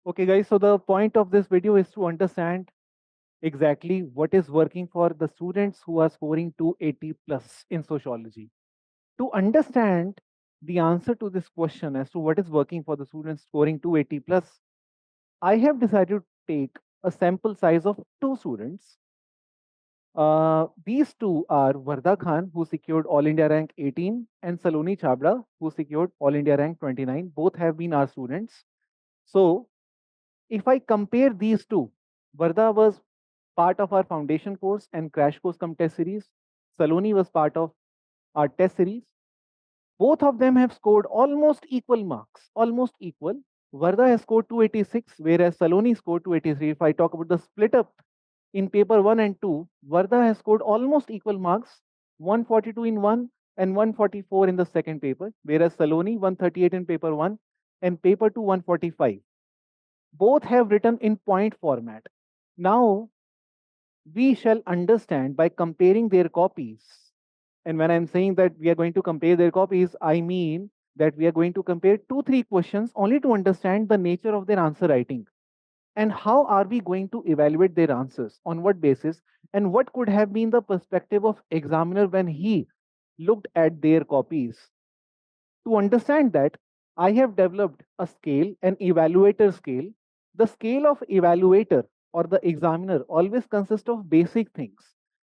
Okay, guys, so the point of this video is to understand exactly what is working for the students who are scoring 280 plus in sociology. To understand the answer to this question as to what is working for the students scoring 280 plus, I have decided to take a sample size of two students. These two are Varda Khan, who secured All India rank 18, and Saloni Chabra, who secured All India rank 29. Both have been our students. So, if I compare these two, Varda was part of our foundation course and crash course cum test series. Saloni was part of our test series. Both of them have scored almost equal marks, almost equal. Varda has scored 286, whereas Saloni scored 283. If I talk about the split up in paper 1 and 2, Varda has scored almost equal marks, 142 in one and 144 in the second paper, whereas Saloni 138 in paper 1 and paper 2 145. Both have written in point format. Now, we shall understand by comparing their copies. And when I'm saying that we are going to compare their copies, I mean that we are going to compare two, three questions only to understand the nature of their answer writing. And how are we going to evaluate their answers? On what basis? And what could have been the perspective of examiner when he looked at their copies? To understand that, I have developed a scale, an evaluator scale. The scale of evaluator or the examiner always consists of basic things.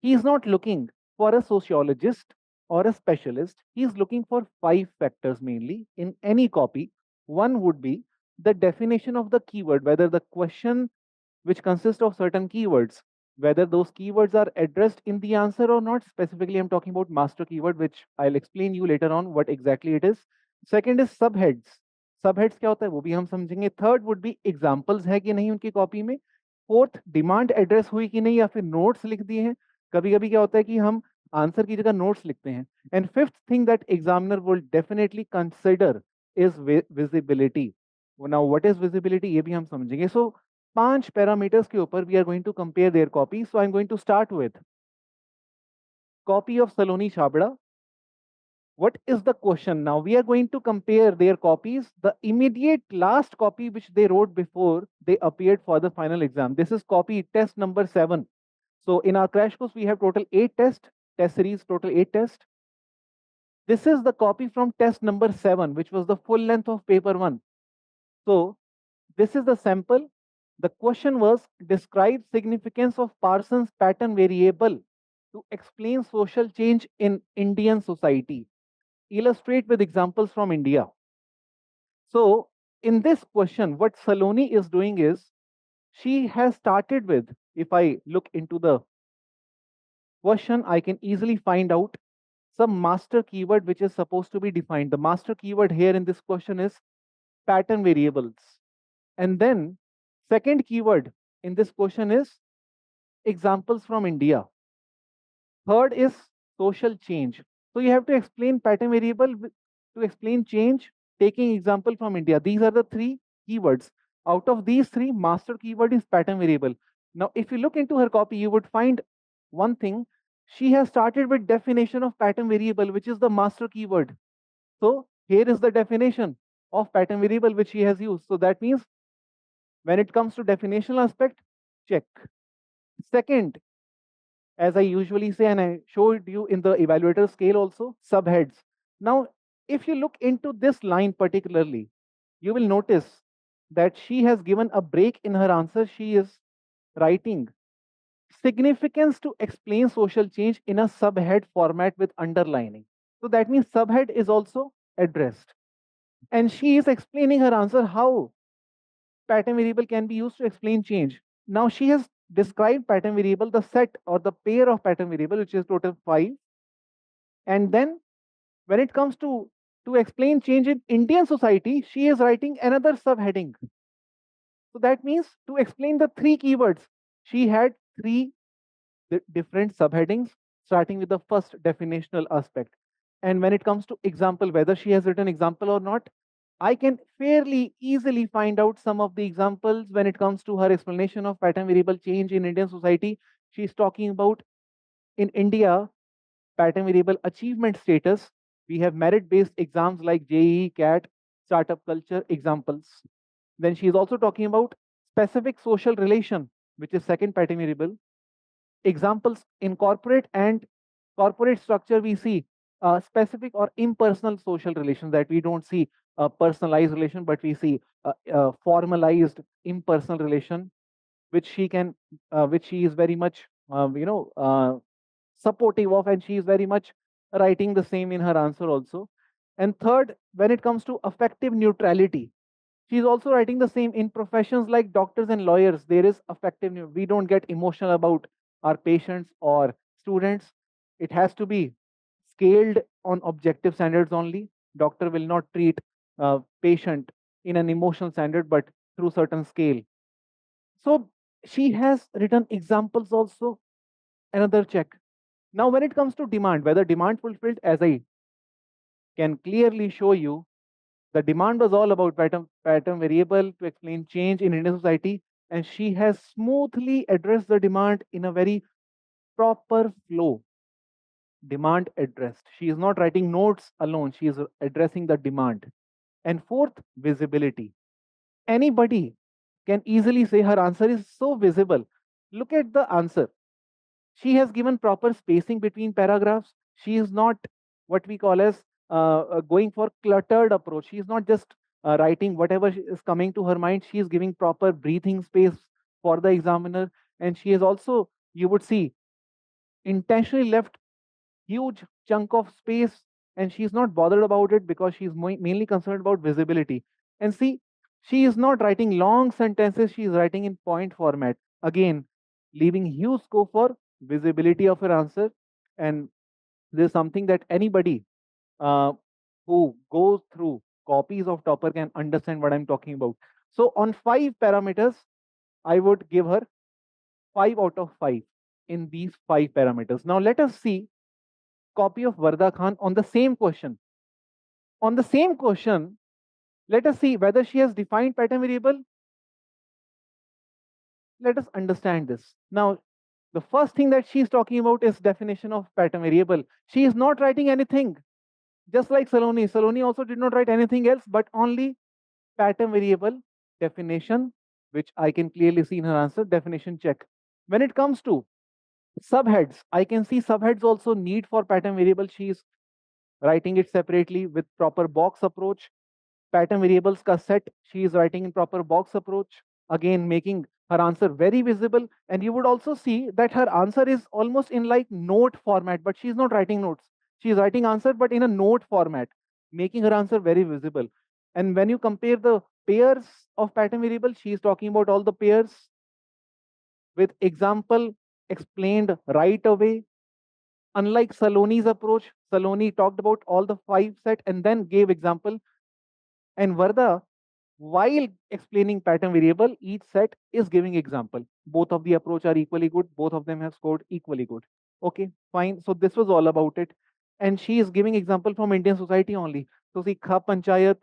He is not looking for a sociologist or a specialist. He is looking for five factors mainly in any copy. One would be the definition of the keyword, whether the question which consists of certain keywords, whether those keywords are addressed in the answer or not. Specifically, I'm talking about master keyword, which I'll explain you later on what exactly it is. Second is subheads. Subheads क्या होता है वो भी हम समझेंगे. Third would be examples है कि नहीं उनकी कॉपी में. Fourth, डिमांड एड्रेस हुई कि नहीं या फिर नोट्स लिख दिए हैं. कभी कभी क्या होता है कि हम आंसर की जगह नोट्स लिखते हैं. And fifth thing that examiner will definitely consider is visibility. Now what is visibility ये भी हम समझेंगे. सो पांच पैरामीटर्स के ऊपर we are going to compare their copy. So I am going to start with copy of Saloni Chabra. What is the question? Now we are going to compare their copies, the immediate last copy which they wrote before they appeared for the final exam. This is copy test number 7. So in our crash course, we have total 8 tests, test series, total 8 tests. This is the copy from test number 7, which was the full length of paper 1. So this is the sample. The question was describe significance of Parsons pattern variable to explain social change in Indian society. Illustrate with examples from India. So, in this question, what Saloni is doing is she has started with, if I look into the question, I can easily find out some master keyword which is supposed to be defined. The master keyword here in this question is pattern variables. And then, second keyword in this question is examples from India. Third is social change. So you have to explain pattern variable to explain change, taking example from India. These are the three keywords. Out of these three, master keyword is pattern variable. Now, if you look into her copy, you would find one thing. She has started with definition of pattern variable, which is the master keyword. So here is the definition of pattern variable which she has used. So that means when it comes to definitional aspect, check. Second, as I usually say, and I showed you in the evaluator scale also, subheads. Now, if you look into this line particularly, you will notice that she has given a break in her answer. She is writing significance to explain social change in a subhead format with underlining. So that means subhead is also addressed. And she is explaining her answer how pattern variable can be used to explain change. Now she has described pattern variable, the set or the pair of pattern variable, which is total 5. And then when it comes to explain change in Indian society, she is writing another subheading. So that means to explain the three keywords, she had three different subheadings, starting with the first definitional aspect. And when it comes to example, whether she has written example or not, I can fairly easily find out some of the examples when it comes to her explanation of pattern variable change in Indian society. She's talking about in India, pattern variable achievement status. We have merit based exams like JEE, CAT, startup culture examples. Then she is also talking about specific social relation, which is second pattern variable. Examples in corporate and corporate structure, we see specific or impersonal social relations, that we don't see a personalized relation, but we see a formalized impersonal relation, which she can, which she is very much, supportive of, and she is very much writing the same in her answer also. And third, when it comes to affective neutrality, she's also writing the same. In professions like doctors and lawyers, there is affective we don't get emotional about our patients or students. It has to be scaled on objective standards only. Doctor will not treat patient in an emotional standard, but through certain scale. So she has written examples also. Another check. Now when it comes to demand, whether demand fulfilled, as I can clearly show you, the demand was all about pattern variable to explain change in Indian society, and she has smoothly addressed the demand in a very proper flow. Demand addressed. She is not writing notes alone, she is addressing the demand. And fourth, visibility. Anybody can easily say her answer is so visible. Look at the answer. She has given proper spacing between paragraphs. She is not what we call as going for cluttered approach. She is not just writing whatever is coming to her mind. She is giving proper breathing space for the examiner, and she has also, you would see, intentionally left huge chunk of space, and she's not bothered about it because she's mainly concerned about visibility. And see, she is not writing long sentences, she is writing in point format, again leaving huge scope for visibility of her answer. And this is something that anybody uh, who goes through copies of Topper can understand what I'm talking about. So on 5 parameters, I would give her 5 out of 5 in these 5 parameters. Now let us see copy of Varda Khan on the same question. On the same question, let us see whether she has defined pattern variable. Let us understand this. Now, the first thing that she is talking about is definition of pattern variable. She is not writing anything. Just like Saloni. Saloni also did not write anything else, but only pattern variable definition, which I can clearly see in her answer. Definition check. When it comes to subheads, I can see subheads also need for pattern variable. She is writing it separately with proper box approach. Pattern variables ka set, she is writing in proper box approach, again making her answer very visible. And you would also see that her answer is almost in like note format, but she's not writing notes. She is writing answer, but in a note format, making her answer very visible. And when you compare the pairs of pattern variable, she is talking about all the pairs with example explained right away. Unlike Saloni's approach, Saloni talked about all the 5 set and then gave example. And Varda, while explaining pattern variable, each set is giving example. Both of the approach are equally good. Both of them have scored equally good. Okay, fine. So this was all about it. And she is giving example from Indian society only. So see, Kha Panchayat,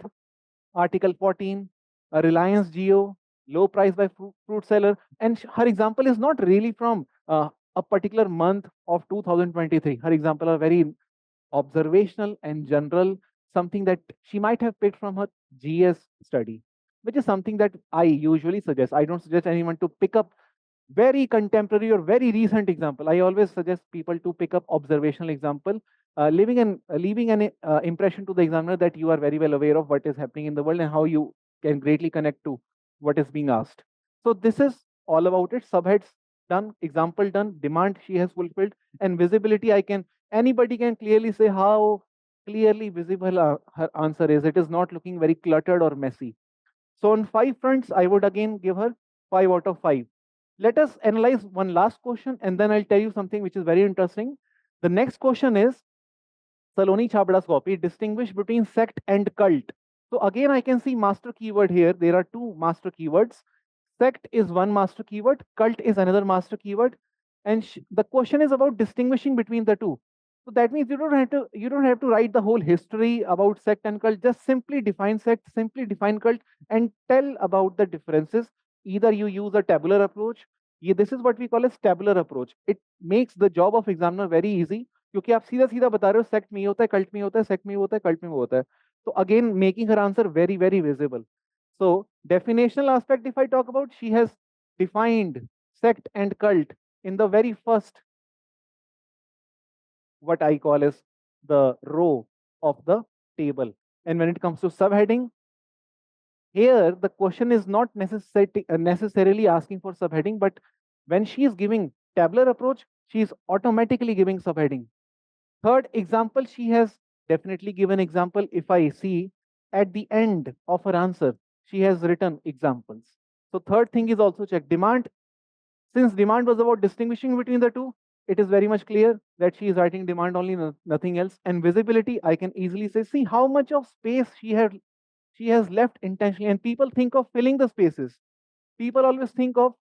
Article 14, a Reliance Geo, low price by fruit seller. And her example is not really from a particular month of 2023. Her example are very observational and general, something that she might have picked from her GS study, which is something that I usually suggest. I don't suggest anyone to pick up very contemporary or very recent example. I always suggest people to pick up observational example, leaving an impression to the examiner that you are very well aware of what is happening in the world and how you can greatly connect to what is being asked. So this is all about it. Subheads done, example done, demand she has fulfilled, and visibility. Anybody can clearly say how clearly visible her answer is. It is not looking very cluttered or messy. So on 5 fronts, I would again give her 5 out of 5. Let us analyze one last question, and then I'll tell you something which is very interesting. The next question is Saloni Chabda's copy, distinguish between sect and cult. So again, I can see master keyword here. There are two master keywords. Sect is one master keyword, cult is another master keyword. And the question is about distinguishing between the two. So that means you don't have to write the whole history about sect and cult. Just simply define sect, simply define cult, and tell about the differences. Either you use a tabular approach. This is what we call as tabular approach. It makes the job of examiner very easy, क्योंकि आप सीधा सीधा बता रहे हो sect में ये होता है, कल्ट में होता है, सेक्ट में होता है, कल्ट में होता है. तो again making her answer very very visible. So, definitional aspect, if I talk about, she has defined sect and cult in the very first, what I call as the row of the table. And when it comes to subheading, here the question is not necessarily asking for subheading, but when she is giving tabular approach, she is automatically giving subheading. Third example, she has definitely given example. If I see at the end of her answer, she has written examples. So third thing is also check demand. Since demand was about distinguishing between the two, it is very much clear that she is writing demand only, nothing else. And visibility, I can easily say, see how much of space she has left intentionally. And people think of filling the spaces. People always think of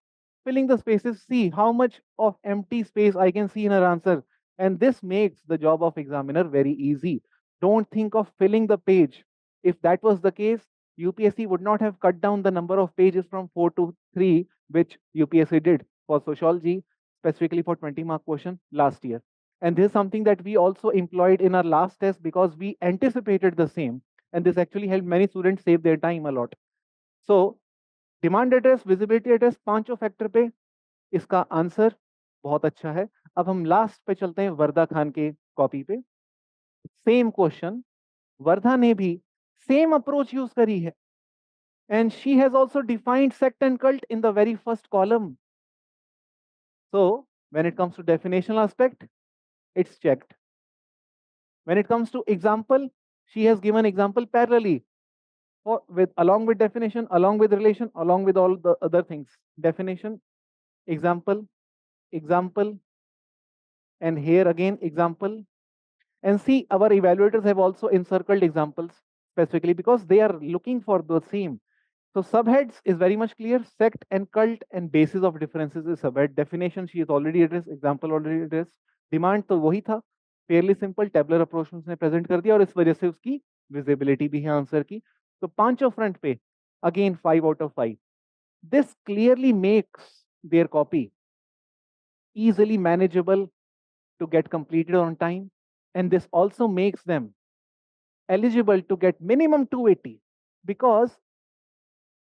filling the spaces. See how much of empty space I can see in her answer. And this makes the job of examiner very easy. Don't think of filling the page. If that was the case, UPSC would not have cut down the number of pages from 4 to 3, which UPSC did for sociology, specifically for 20-mark question last year. And this is something that we also employed in our last test because we anticipated the same. And this actually helped many students save their time a lot. So demand address, visibility address, पांचों factor पे इसका answer बहुत अच्छा है. अब हम last पे चलते हैं वर्धा खान के कॉपी पे. सेम क्वेश्चन, वर्धा ने भी सेम अप्रोच यूज करी है and she has also defined sect and cult in the very first column. So when it comes to definitional aspect, it's checked. When it comes to example, she has given example parallelly with along with definition, along with relation, along with all the other things. Definition, example, example, and here again example. And see, our evaluators have also encircled examples specifically because they are looking for the same. So subheads is very much clear. Sect and cult and basis of differences is subhead. Definition she is already addressed, example already addressed. Demand तो वही था, Fairlie simple tabular approach में उसने present कर दिया और इस वजह से उसकी विजिबिलिटी भी है आंसर की. तो पांचों फ्रंट पे again 5 out of 5. This clearly makes there copy easily manageable to get completed on time, and this also makes them eligible to get minimum 280 because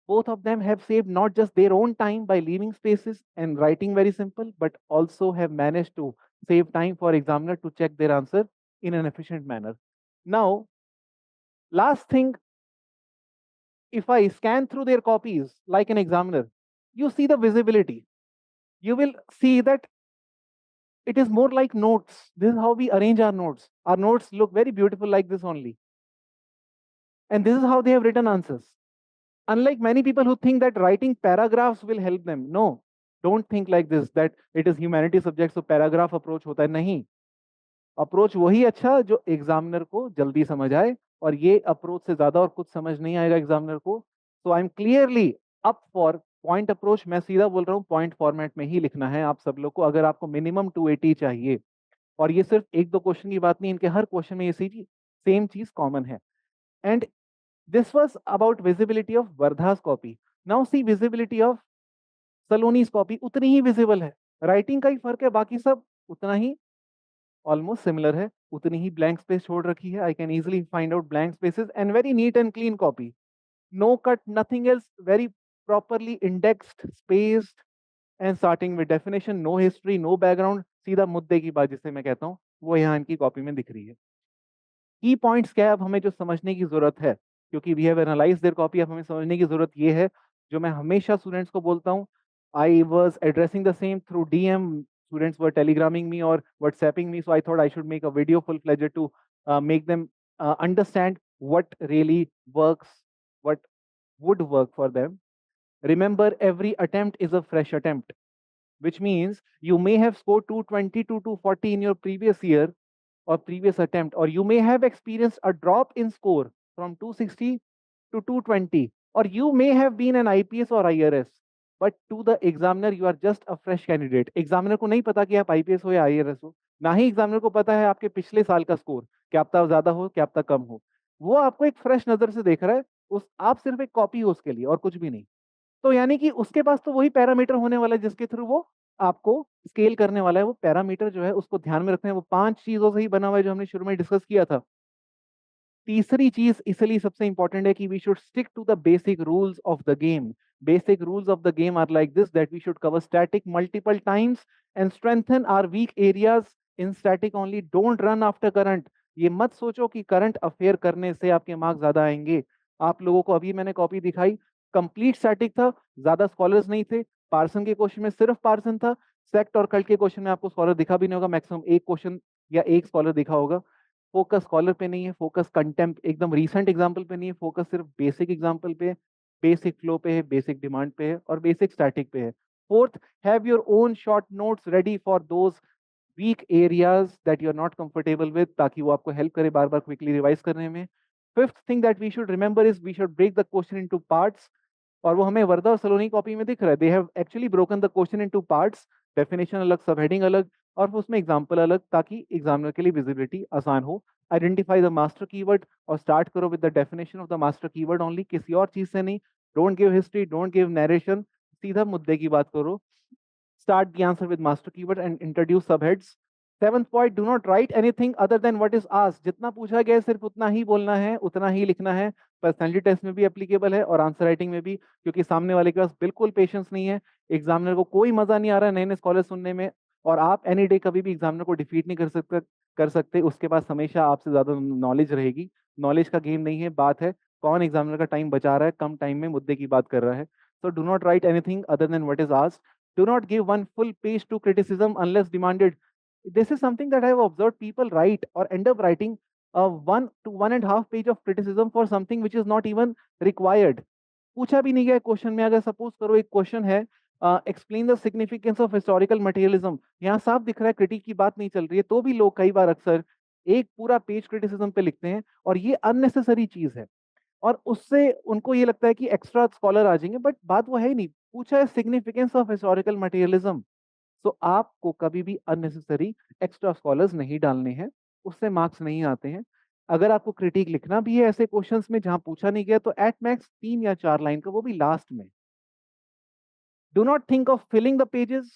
both of them have saved not just their own time by leaving spaces and writing very simple, but also have managed to save time for examiner to check their answer in an efficient manner. Now, last thing, if I scan through their copies like an examiner, you see the visibility. You will see that it is more like notes. This is how we arrange our notes. Our notes look very beautiful like this only. And this is how they have written answers. Unlike many people who think that writing paragraphs will help them. No, don't think like this, that it is humanity subject, so paragraph approach hota hai. Nahi. Approach वही अच्छा जो examiner को जल्दी समझ आए, और ये approach से ज्यादा और कुछ समझ नहीं आएगा एग्जामिनर को. So I am clearly up for point approach. मैं सीधा बोल रहा हूँ, पॉइंट फॉर्मेट में ही लिखना है आप सब लोग को, अगर आपको मिनिमम 280 चाहिए. और ये सिर्फ एक दो क्वेश्चन की बात नहीं, इनके हर क्वेश्चन में ये सेम चीज कॉमन है. And this was about visibility of Vardha's copy. Now see visibility of Saloni's copy. उतनी ही visible है. राइटिंग का ही फर्क है, बाकी सब उतना ही ऑलमोस्ट सिमिलर है. उतनी ही ब्लैंक स्पेस छोड़ रखी है. I can easily find out blank spaces and very neat and clean copy. No cut, nothing else, very properly indexed, spaced and starting with definition. No history, no background, सीधा मुद्दे की बात जिसे मैं कहता हूँ वो यहाँ इनकी कॉपी में दिख रही है. की पॉइंट्स क्या है अब हमें जो समझने की जरूरत है, क्योंकि we have analyse their copy, अब हमें समझने की जरूरत ये है जो मैं हमेशा स्टूडेंट्स को बोलता हूँ. I was addressing the same through DM. Students were telegramming me और whatsapping me, so I thought I should make a video full fledged to make them understand what really works, what would work for them. Remember, every attempt is a fresh attempt, which means you may have scored 220 to 240 in your previous year or previous attempt, or you may have experienced a drop in score from 260 to 220, or you may have been an IPS or IRS, but to the examiner you are just a fresh candidate. Examiner को नहीं पता कि आप IPS हो या IRS हो, ना ही examiner को पता है आपके पिछले साल का स्कोर क्या पता ज्यादा हो क्या पता कम हो. वो आपको एक फ्रेश नजर से देख रहा है. उस आप सिर्फ एक कॉपी हो उसके लिए और कुछ भी नहीं. तो यानी कि उसके पास तो वही पैरामीटर होने वाला है जिसके थ्रू वो आपको स्केल करने वाला है. वो पैरामीटर जो है उसको ध्यान में रखना है. वो 5 चीजों से ही बना हुआ है जो हमने शुरू में डिस्कस किया था. तीसरी चीज इसलिए सबसे इंपॉर्टेंट है कि we should stick to the basic rules of the game. Basic rules of the game are like this, that we should cover static multiple times and strengthen our weak areas in static only. Don't run after current. ये मत सोचो कि current affair करने से आपके marks ज्यादा आएंगे. आप लोगों को अभी मैंने कॉपी दिखाई, कंप्लीट स्टैटिक था, ज्यादा स्कॉलर्स नहीं थे. पार्सन के क्वेश्चन में सिर्फ पार्सन था. सेक्ट और कल्ट के क्वेश्चन में आपको स्कॉलर दिखा भी नहीं होगा, मैक्सिमम एक क्वेश्चन या एक स्कॉलर दिखा होगा. फोकस स्कॉलर पे नहीं है, फोकस कंटेम्प एकदम रीसेंट एग्जाम्पल पे नहीं है, फोकस सिर्फ बेसिक एग्जाम्पल पे, बेसिक फ्लो पे है, बेसिक डिमांड पे है और बेसिक स्टैटिक पे है. Fourth, have your own short notes ready for those weak areas that you are not comfortable with, ताकि वो आपको हेल्प करे बार बार क्विकली रिवाइज करने में. Fifth thing that we should remember is we should break the question into parts. और वो हमें वर्धा और सलोनी कॉपी में दिख रहा है. They have actually broken the question into parts, definition अलग, सब हेडिंग अलग और उसमें एग्जाम्पल अलग, ताकि एग्जामिनर के लिए विजिबिलिटी आसान हो. आइडेंटिफाई द मास्टर कीवर्ड और स्टार्ट करो with the definition of the master keyword only, किसी और चीज से नहीं. Don't give history, don't give narration, सीधा मुद्दे की बात करो. Start the answer with master keyword and introduce subheads. Seventh point, do not write anything other than what is asked. जितना पूछा गया है सिर्फ उतना ही बोलना है, उतना ही लिखना है. पर्सनैलिटी टेस्ट में भी एप्लीकेबल है और आंसर राइटिंग में भी, क्योंकि सामने वाले के पास बिल्कुल पेशेंस नहीं है. एग्जामिनर को कोई मजा नहीं आ रहा है नए नए स्कॉलर सुनने में, और आप एनी डे कभी भी एग्जामिनर को डिफीट नहीं कर सकते. उसके पास हमेशा आपसे ज्यादा नॉलेज रहेगी. नॉलेज का गेम नहीं है, बात है कौन एग्जामिनर का टाइम बचा रहा है, कम टाइम में मुद्दे की बात कर रहा है. So do not right anything other than what is asked. Do not give one full page to criticism unless demanded. This is something that I have observed people write or end up writing 1 to 1.5 page of criticism for something which is not even required. पूछा भी नहीं गया question में. अगर suppose करो एक question है, explain the significance of historical materialism, यहाँ साफ दिख रहा है क्रिटिक की बात नहीं चल रही है, तो भी लोग कई बार अक्सर एक पूरा पेज क्रिटिसिज्म पे लिखते हैं, और ये अननेसेसरी चीज है. और उससे उनको ये लगता है कि एक्स्ट्रा स्कॉलर आ जाएंगे, बट बात वो है ही नहीं. पूछा है सिग्निफिकेंस ऑफ हिस्टोरिकल मटेरियलिज्म, तो आपको कभी भी अननेसेसरी एक्स्ट्रा स्कॉलर्स नहीं डालने हैं, उससे मार्क्स नहीं आते हैं. अगर आपको क्रिटिक लिखना भी है ऐसे क्वेश्चंस में जहां पूछा नहीं गया, तो एट मैक्स 3 या 4 लाइन का, वो भी लास्ट में. Do not think of filling the pages.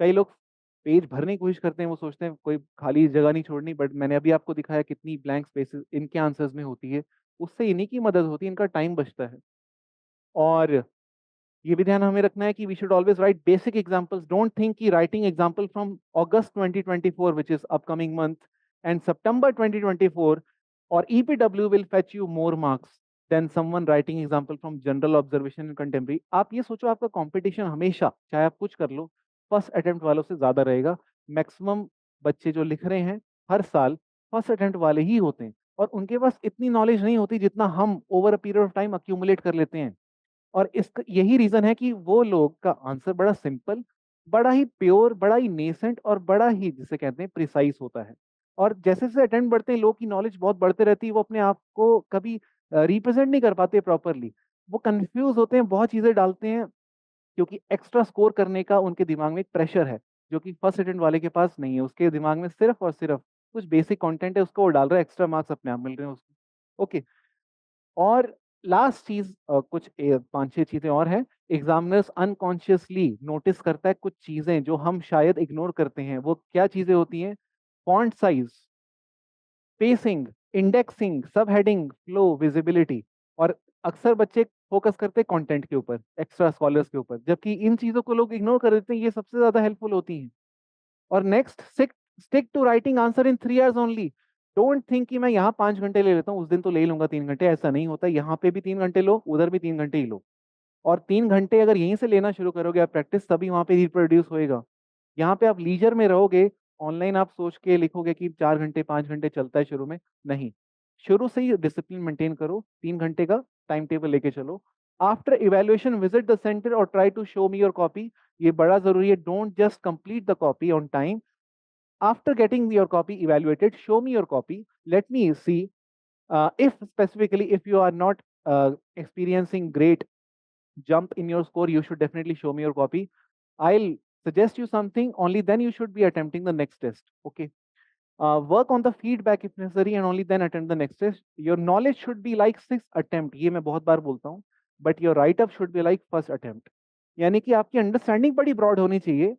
कई लोग पेज भरने की कोशिश करते हैं, वो सोचते हैं कोई खाली जगह नहीं छोड़नी, बट मैंने अभी आपको दिखाया कितनी ब्लैंक स्पेसेस इनके आंसर्स में होती है. उससे इन्हीं की मदद होती है, इनका टाइम बचता है. और ये भी ध्यान हमें रखना है कि we should always write basic examples. Don't think कि writing example from August 2024 which is upcoming month and September 2024 और EPW will fetch you more marks than someone writing example from general observation and contemporary. आप ये सोचो, आपका competition हमेशा, चाहे आप कुछ कर लो, फर्स्ट अटेम्प्ट वालों से ज्यादा रहेगा. मैक्सिमम बच्चे जो लिख रहे हैं हर साल फर्स्ट अटेम्प्ट वाले ही होते हैं, और उनके पास इतनी नॉलेज नहीं होती जितना हम over a period of time accumulate कर लेते हैं. और इसका यही रीजन है कि वो लोग का आंसर बड़ा सिंपल, बड़ा ही प्योर, बड़ा ही नेसेंट और बड़ा ही जिसे कहते हैं प्रिसाइज होता है. और जैसे जैसे अटेम्प्ट बढ़ते हैं, लोग की नॉलेज बहुत बढ़ते रहती है, वो अपने आप को कभी रिप्रेजेंट नहीं कर पाते प्रॉपरली. वो कंफ्यूज होते हैं, बहुत चीजें डालते हैं, क्योंकि एक्स्ट्रा स्कोर करने का उनके दिमाग में एक प्रेशर है, जो कि फर्स्ट अटेम्प्ट वाले के पास नहीं है. उसके दिमाग में सिर्फ और सिर्फ कुछ बेसिक कंटेंट है, उसको वो डाल रहा है, एक्स्ट्रा मार्क्स अपने आप मिल रहे हैं उसको. ओके. और लास्ट चीज, कुछ 5-6 चीजें और हैं. एग्जामिनर्स अनकॉन्शियसली नोटिस करता है कुछ चीजें जो हम शायद इग्नोर करते हैं. वो क्या चीजें होती हैं? फॉन्ट साइज, स्पेसिंग, इंडेक्सिंग, सब हेडिंग, फ्लो, विजिबिलिटी. और अक्सर बच्चे फोकस करते हैं कंटेंट के ऊपर, एक्स्ट्रा स्कॉलर्स के ऊपर, जबकि इन चीजों को लोग इग्नोर कर देते हैं. ये सबसे ज्यादा हेल्पफुल होती हैं. और next, stick to writing answer in 3 hours only. Don't think कि मैं यहाँ 5 घंटे ले लेता हूँ, उस दिन तो ले लूंगा 3 घंटे. ऐसा नहीं होता. यहाँ पे भी 3 घंटे लो, उधर भी 3 घंटे ही लो. और 3 घंटे अगर यहीं से लेना शुरू करोगे आप प्रैक्टिस, तभी वहां पे रिप्रोड्यूस होएगा. यहाँ पे आप लीजर में रहोगे, ऑनलाइन आप सोच के लिखोगे कि 4 घंटे 5 घंटे चलता है शुरू में, नहीं. शुरू से ही डिसिप्लिन मेंटेन करो, 3 घंटे का टाइम टेबल लेके चलो. After evaluation visit the centre और try to show me your copy. ये बड़ा जरूरी है. Don't just complete the copy on time. After getting your copy evaluated, show me your copy. Let me see if specifically if you are not experiencing great jump in your score, you should definitely show me your copy. I'll suggest you something, only then you should be attempting the next test. Okay. Work on the feedback if necessary and only then attempt the next test. Your knowledge should be like 6 attempt. ये मैं बहुत बार बोलता हूँ, but your write up should be like first attempt. यानी कि आपकी understanding बड़ी broad होनी चाहिए,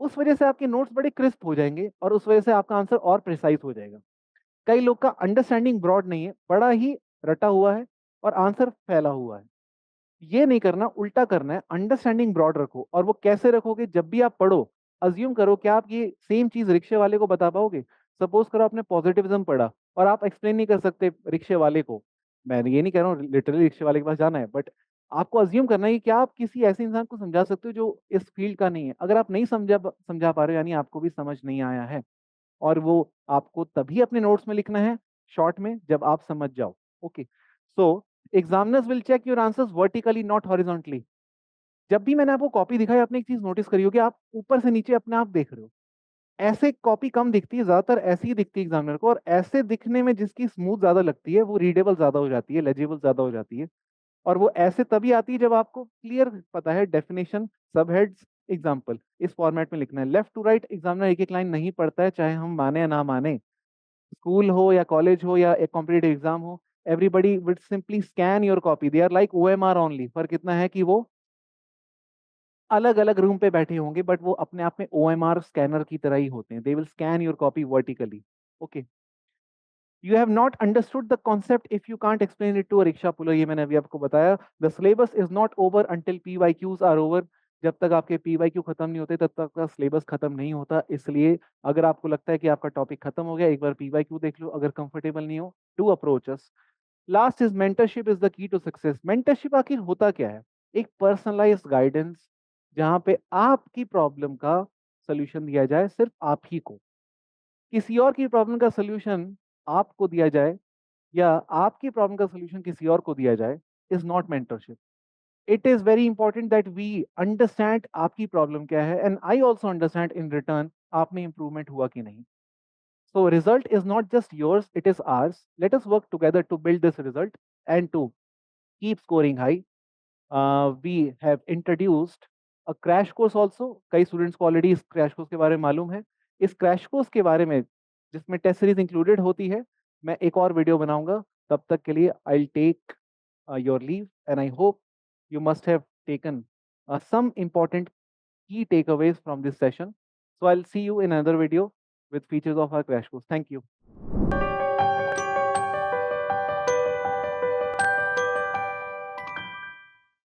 उस वजह से आपके नोट्स बड़े क्रिस्प हो जाएंगे और उस वजह से आपका आंसर और प्रिसाइज हो जाएगा. कई लोग का अंडरस्टैंडिंग ब्रॉड नहीं है, बड़ा ही रटा हुआ है और आंसर फैला हुआ है। ये नहीं करना, उल्टा करना है, अंडरस्टैंडिंग ब्रॉड रखो। और वो कैसे रखोगे? जब भी आप पढ़ो, अज्यूम करो कि आप ये सेम चीज रिक्शे वाले को बता पाओगे। सपोज करो आपने पॉजिटिविज्म पढ़ा और आप एक्सप्लेन नहीं कर सकते रिक्शे वाले को। मैं ये नहीं कह रहा हूँ लिटरली रिक्शे वाले के पास जाना है, बट आपको अज्यूम करना है कि क्या आप किसी ऐसे इंसान को समझा सकते हो जो इस फील्ड का नहीं है। अगर आप नहीं समझा पा रहे हो, यानी आपको भी समझ नहीं आया है। और वो आपको तभी अपने नोट्स में लिखना है शॉर्ट में जब आप समझ जाओ। Okay, so examiners will check your answers vertically not horizontally. जब भी मैंने आपको कॉपी दिखाई, आपने एक चीज नोटिस करी होगी, आप ऊपर से नीचे अपने आप देख रहे हो। ऐसे कॉपी कम दिखती है, ज्यादातर ऐसी ही दिखती है एग्जामिनर को। और ऐसे दिखने में जिसकी स्मूथ ज्यादा लगती है, वो रीडेबल ज्यादा हो जाती है, लेजिबल ज्यादा हो जाती है। और वो ऐसे तभी आती है जब आपको क्लियर पता है डेफिनेशन, सब हेड्स, एग्जाम्पल इस फॉर्मेट में लिखना है। लेफ्ट टू राइट एग्जामिनर एक एक लाइन नहीं पढ़ता है, चाहे हम माने या ना माने। स्कूल हो या कॉलेज हो या एक कॉम्पिटेटिव एग्जाम हो, everybody will simply scan your copy. They are like OMR only. फर्क इतना है कि वो अलग अलग रूम पे बैठे होंगे, बट वो अपने आप में ओएमआर स्कैनर की तरह ही होते हैं। They will scan your copy vertically. Okay, you have not understood the concept if you can't explain it to a rickshaw puller. ये मैंने अभी आपको बताया। The syllabus is not over until PYQs are over. जब तक आपके PYQ खत्म नहीं होते, तब तक का सिलेबस खत्म नहीं होता। इसलिए अगर आपको लगता है कि आपका टॉपिक खत्म हो गया, एक बार पीवाईक्यू देख लो। अगर कंफर्टेबल नहीं हो, to approach us. Last is mentorship is the key to success. Mentorship आखिर होता क्या है? एक पर्सनलाइज्ड गाइडेंस, जहां पे आपकी प्रॉब्लम का सोल्यूशन दिया जाए सिर्फ आप ही को। किसी और की प्रॉब्लम का सोल्यूशन आपको दिया जाए, या आपकी प्रॉब्लम का सोल्यूशन किसी और को दिया जाए, is not mentorship. It is very important that we understand आपकी प्रॉब्लम क्या है, and I also understand in return आप में इंप्रूवमेंट हुआ कि नहीं। So result is not just yours, it is ours. Let us work together to build this result and to keep scoring high. We have introduced a crash course also. कई students को already इस crash course के बारे में मालूम है। इस crash course के बारे में, जिसमें टेस्ट सीरीज इंक्लूडेड होती है, मैं एक और वीडियो बनाऊंगा। तब तक के लिए I take your leave, and I hope you must have taken some important key takeaways from this session. So I'll see you in another video with features of our crash course. Thank you.